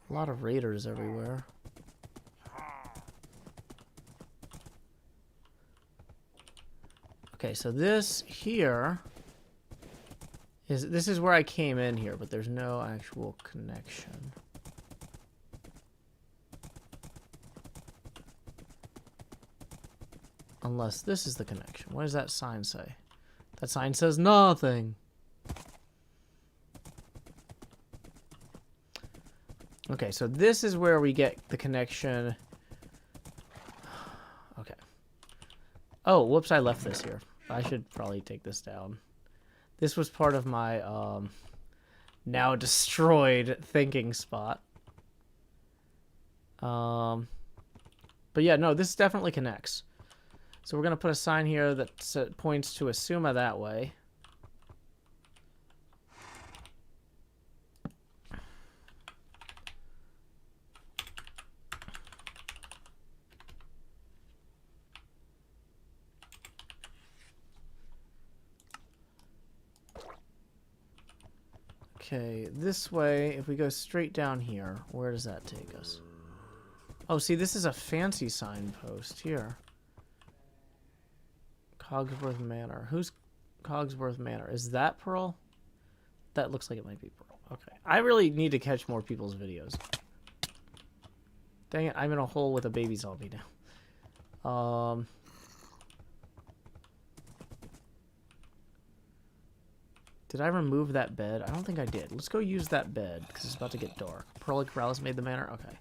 Speaker 1: A lot of raiders everywhere. Okay, so this here... This is where I came in here, but there's no actual connection. Unless this is the connection. What does that sign say? That sign says nothing. Okay, so this is where we get the connection. Okay. Oh, whoops, I left this here. I should probably take this down. This was part of my now destroyed thinking spot. But yeah, no, this definitely connects. So we're going to put a sign here that points to Asuma that way. Okay, this way, if we go straight down here, where does that take us? Oh, see, this is a fancy signpost here. Cogsworth Manor. Who's Cogsworth Manor? Is that Pearl? That looks like it might be Pearl. Okay. I really need to catch more people's videos. Dang it, I'm in a hole with a baby zombie now. Did I remove that bed? I don't think I did. Let's go use that bed, because it's about to get dark. Pearl Corrales made the manor? Okay.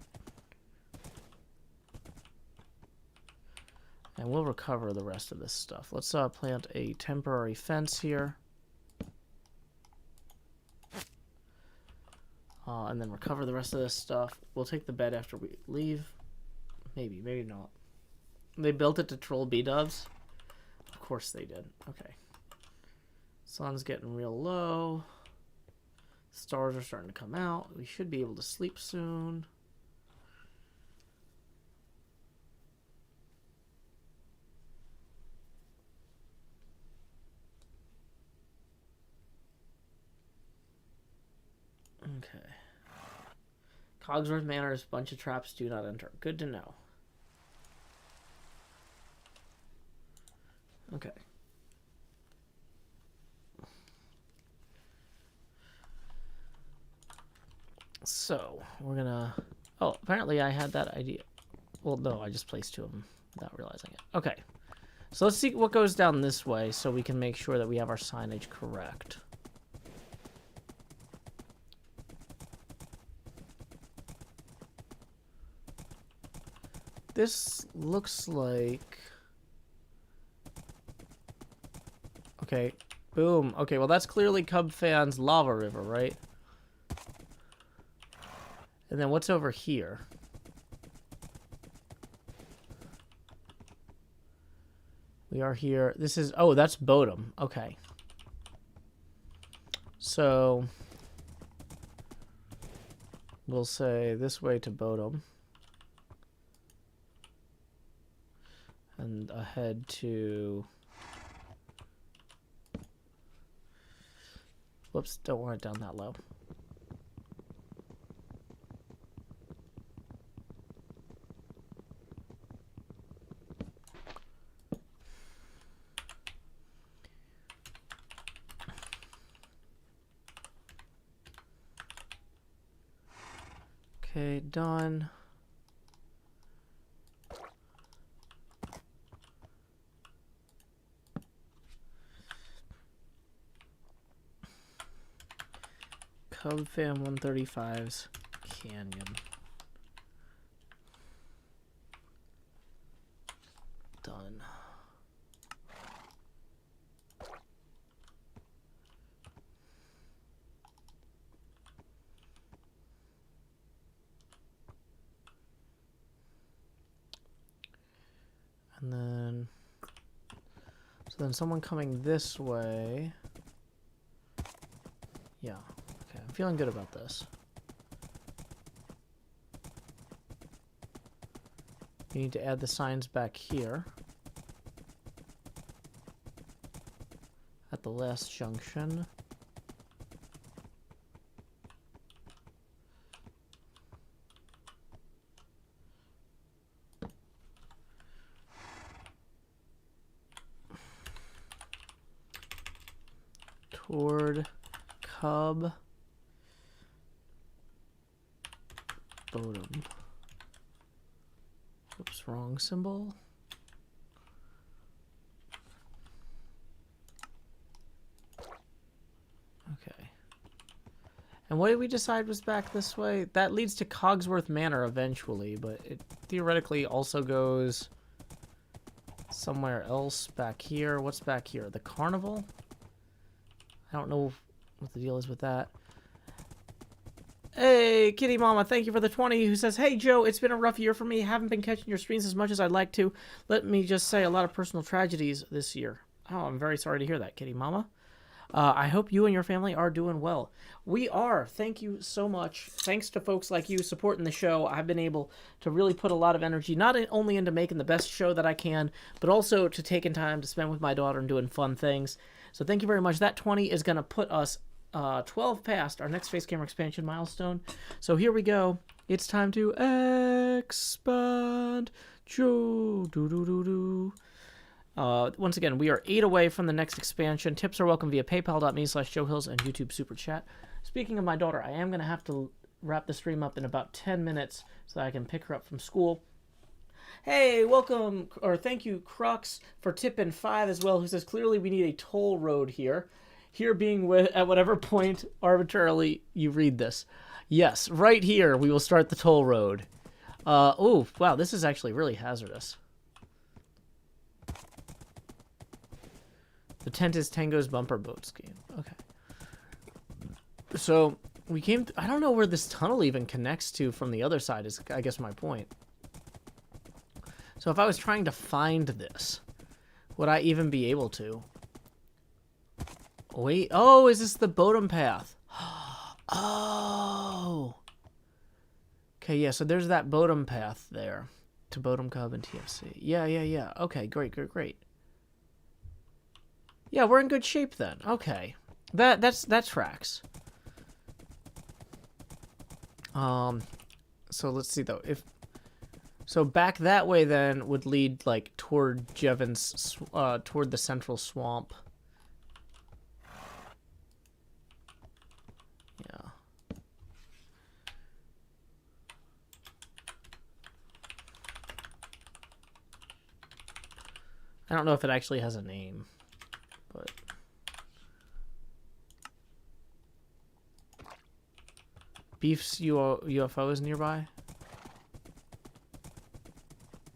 Speaker 1: And we'll recover the rest of this stuff. Let's plant a temporary fence here. And then recover the rest of this stuff. We'll take the bed after we leave. Maybe, maybe not. They built it to troll B-dubs? Of course they did. Okay. Sun's getting real low. Stars are starting to come out. We should be able to sleep soon. Okay. Cogsworth Manor's bunch of traps do not enter. Good to know. Okay. So, we're gonna... Oh, apparently I had that idea. Well, no, I just placed two of them without realizing it. Okay. So let's see what goes down this way so we can make sure that we have our signage correct. This looks like... Okay, boom. Okay, well that's clearly Cub Fan's Lava River, right? And then what's over here? We are here. This is... Oh, that's Bodum. Okay. So... We'll say this way to Bodum. And ahead to... Whoops, don't want it down that low. Okay, done. Cub Fam 135's Canyon. Done. And then, so then someone coming this way. Yeah. Okay, I'm feeling good about this. We need to add the signs back here. At the last junction. Toward Cub Bodum. Oops, wrong symbol. Okay. And what did we decide was back this way? That leads to Cogsworth Manor eventually, but it theoretically also goes somewhere else back here. What's back here? The carnival? I don't know what the deal is with that. Hey, Kitty Mama, thank you for the 20, who says, hey, Joe, it's been a rough year for me. Haven't been catching your streams as much as I'd like to. Let me just say a lot of personal tragedies this year. Oh, I'm very sorry to hear that, Kitty Mama. I hope you and your family are doing well. We are. Thank you so much. Thanks to folks like you supporting the show, I've been able to really put a lot of energy, not only into making the best show that I can, but also to taking time to spend with my daughter and doing fun things. So thank you very much. That 20 is going to put us 12 past our next face camera expansion milestone. So here we go. It's time to expand. Once again, we are 8 away from the next expansion. Tips are welcome via paypal.me/JoeHills and YouTube Super Chat. Speaking of my daughter, I am going to have to wrap the stream up in about 10 minutes so that I can pick her up from school. Hey, welcome, or thank you, Crux, for tipping 5 as well, who says, clearly we need a toll road here. Here being at whatever point arbitrarily you read this. Yes, right here we will start the toll road. Oh, wow, this is actually really hazardous. The tent is Tango's bumper boat scheme. Okay. So, we came... I don't know where this tunnel even connects to from the other side is, I guess, my point. So if I was trying to find this, would I even be able to? Wait, oh, is this the Bodum path? Oh! Okay, yeah, so there's that Bodum path there to Bodum Cub and TFC. Yeah. Okay, great. Yeah, we're in good shape then. Okay. That tracks. So let's see though. So back that way then would lead like toward Jevon's toward the central swamp. Yeah. I don't know if it actually has a name, but Beef's UFO is nearby.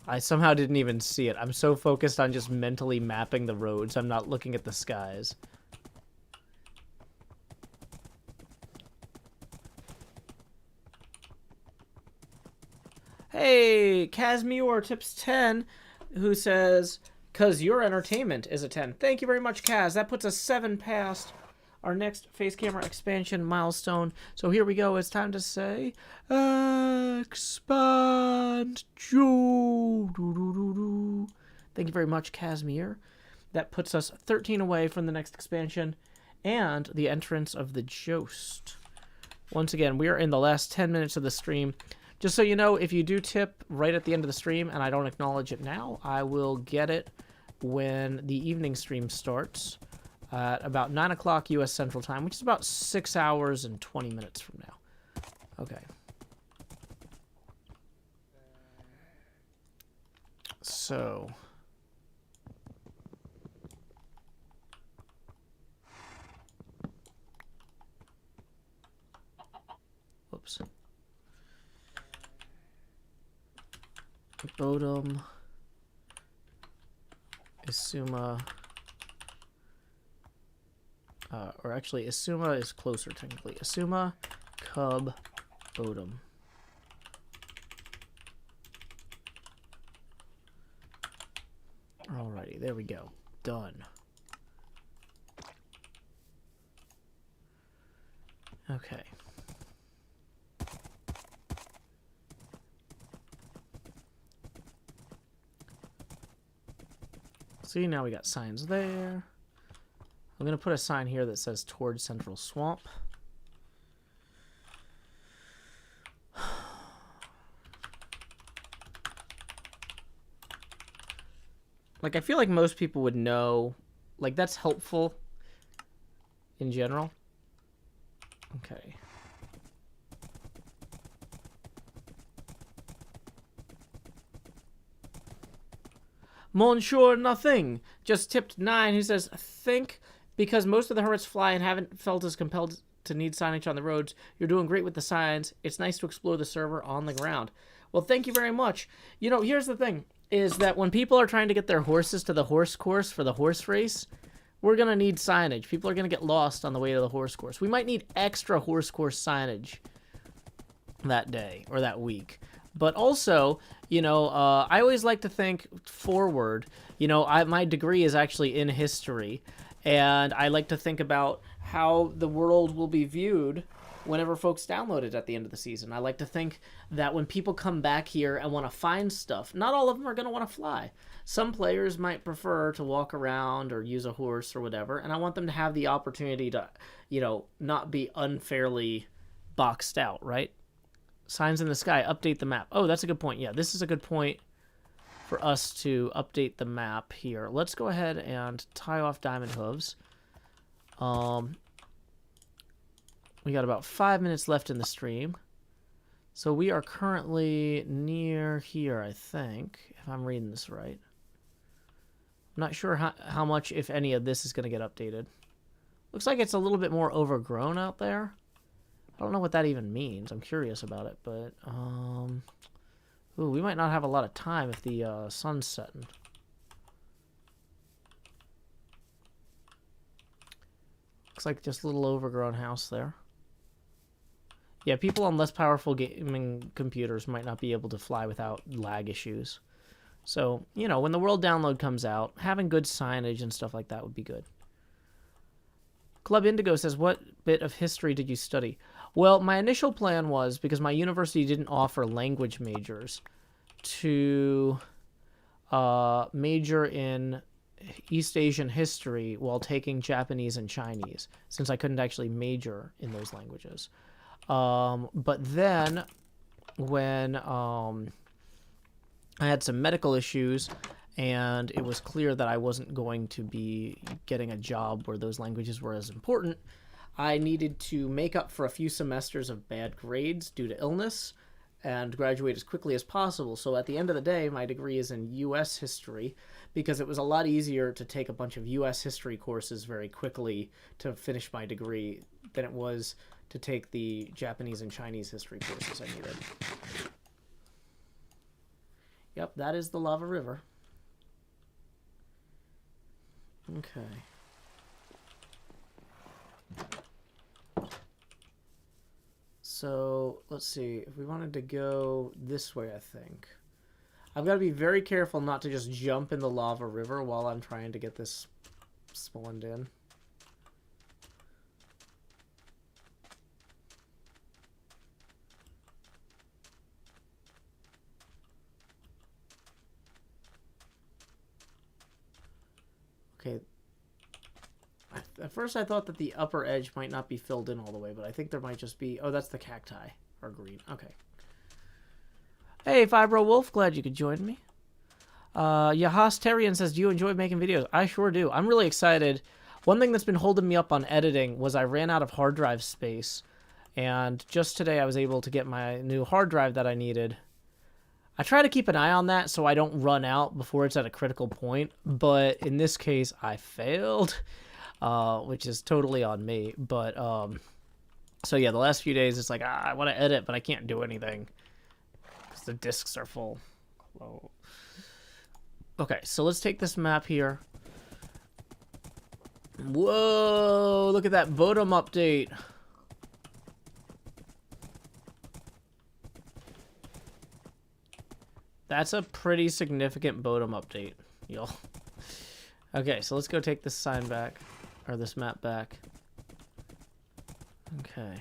Speaker 1: I somehow didn't even see it. I'm so focused on just mentally mapping the roads, I'm not looking at the skies. Hey, Casmior tips 10, who says, "'Cause your entertainment is a 10." Thank you very much, Kaz. That puts us 7 past our next face camera expansion milestone. So here we go. It's time to say, expand. Thank you very much, Casimir. That puts us 13 away from the next expansion and the entrance of the Jost. Once again, we are in the last 10 minutes of the stream. Just so you know, if you do tip right at the end of the stream and I don't acknowledge it now, I will get it when the evening stream starts at about 9 o'clock U.S. Central Time, which is about 6 hours and 20 minutes from now. Okay. So... whoops. Bodum, Isuma, or actually Isuma is closer technically. Isuma, Cub, Bodum. Alrighty, there we go. Done. Okay. See, now we got signs there. I'm going to put a sign here that says towards Central Swamp. Like, I feel like most people would know. Like, that's helpful in general. Okay. Monsieur Nothing just tipped 9, who says, think because most of the hermits fly and haven't felt as compelled to need signage on the roads. You're doing great with the signs. It's nice to explore the server on the ground. Well, thank you very much. You know, here's the thing, is that when people are trying to get their horses to the horse course for the horse race, we're going to need signage. People are going to get lost on the way to the horse course. We might need extra horse course signage that day or that week. But also, you know, I always like to think forward. You know, my degree is actually in history, and I like to think about how the world will be viewed whenever folks download it at the end of the season. I like to think that when people come back here and want to find stuff, not all of them are going to want to fly. Some players might prefer to walk around or use a horse or whatever, and I want them to have the opportunity to, you know, not be unfairly boxed out, right? Signs in the sky, update the map. Oh, that's a good point. Yeah, this is a good point for us to update the map here. Let's go ahead and tie off Diamond Hooves. We got about 5 minutes left in the stream. So we are currently near here, I think, if I'm reading this right. I'm not sure how much, if any, of this is going to get updated. Looks like it's a little bit more overgrown out there. I don't know what that even means. I'm curious about it, but ooh, we might not have a lot of time if the sun's setting. Looks like just a little overgrown house there. Yeah, people on less powerful gaming computers might not be able to fly without lag issues. So, you know, when the world download comes out, having good signage and stuff like that would be good. Club Indigo says, what bit of history did you study? Well, my initial plan was, because my university didn't offer language majors, to major in East Asian history while taking Japanese and Chinese, since I couldn't actually major in those languages. But then, when I had some medical issues, and it was clear that I wasn't going to be getting a job where those languages were as important, I needed to make up for a few semesters of bad grades due to illness and graduate as quickly as possible. So at the end of the day, my degree is in U.S. history, because it was a lot easier to take a bunch of U.S. history courses very quickly to finish my degree than it was to take the Japanese and Chinese history courses I needed. Yep, that is the lava river. Okay. So, let's see. If we wanted to go this way, I think. I've got to be very careful not to just jump in the lava river while I'm trying to get this spawned in. Okay. At first I thought that the upper edge might not be filled in all the way, but I think there might just be... Oh, that's the cacti. Or green. Okay. Hey, Fibro Wolf. Glad you could join me. Yahas says, do you enjoy making videos? I sure do. I'm really excited. One thing that's been holding me up on editing was I ran out of hard drive space. And just today I was able to get my new hard drive that I needed. I try to keep an eye on that so I don't run out before it's at a critical point, but in this case I failed, which is totally on me. But so yeah, the last few days it's like I want to edit, but I can't do anything because the disks are full. Whoa. Okay, so let's take this map here. Whoa! Look at that Bodum update. That's a pretty significant Bodum update, y'all. Okay, so let's go take this sign back, or this map back. Okay.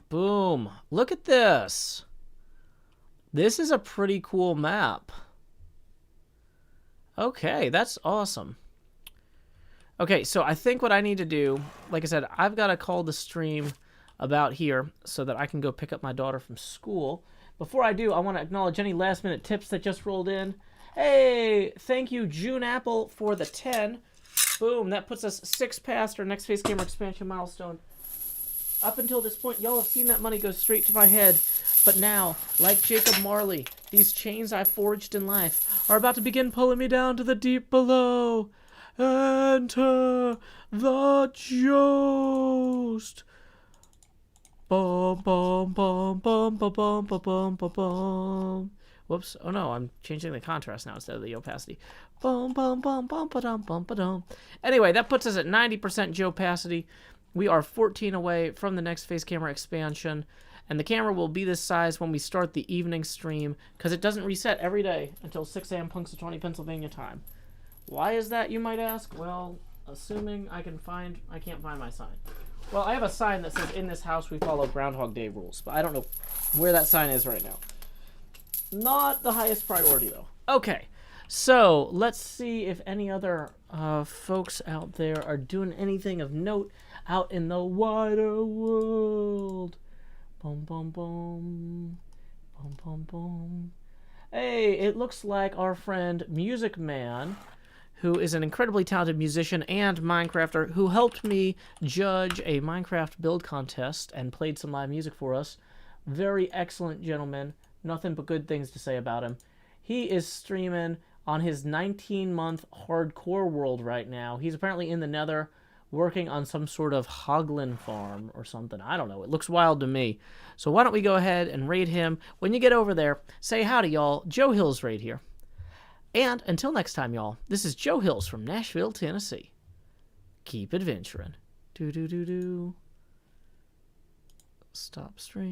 Speaker 1: Boom. Look at this. This is a pretty cool map. Okay, that's awesome. Okay, so I think what I need to do, like I said, I've got to call the stream about here so that I can go pick up my daughter from school. Before I do, I want to acknowledge any last minute tips that just rolled in. Hey, thank you June Apple for the 10. Boom, that puts us 6 past our next Face Gamer expansion milestone. Up until this point, y'all have seen that money go straight to my head. But now, like Jacob Marley, these chains I forged in life are about to begin pulling me down to the deep below. Enter the Jost. Bum, bum, bum, bum, bum, bum, bum, bum, bum. Whoops. Oh no, I'm changing the contrast now instead of the opacity. Bum, bum, bum, bum, ba-dum, bum, ba-dum. Anyway, that puts us at 90% opacity. We are 14 away from the next Face Camera expansion. And the camera will be this size when we start the evening stream, because it doesn't reset every day until 6 a.m. Punxsutawney, Pennsylvania time. Why is that, you might ask? Well, assuming I can't find my sign. Well, I have a sign that says, in this house we follow Groundhog Day rules, but I don't know where that sign is right now. Not the highest priority, though. Okay, so let's see if any other folks out there are doing anything of note out in the wider world. Boom, boom, boom. Boom, boom, boom. Hey, it looks like our friend Music Man, who is an incredibly talented musician and Minecrafter, who helped me judge a Minecraft build contest and played some live music for us. Very excellent gentleman. Nothing but good things to say about him. He is streaming on his 19-month hardcore world right now. He's apparently in the Nether working on some sort of hoglin farm or something. I don't know. It looks wild to me. So why don't we go ahead and raid him. When you get over there, say howdy, y'all. Joe Hills Raid here. And until next time, y'all, this is Joe Hills from Nashville, Tennessee. Keep adventuring. Do-do-do-do. Stop stream.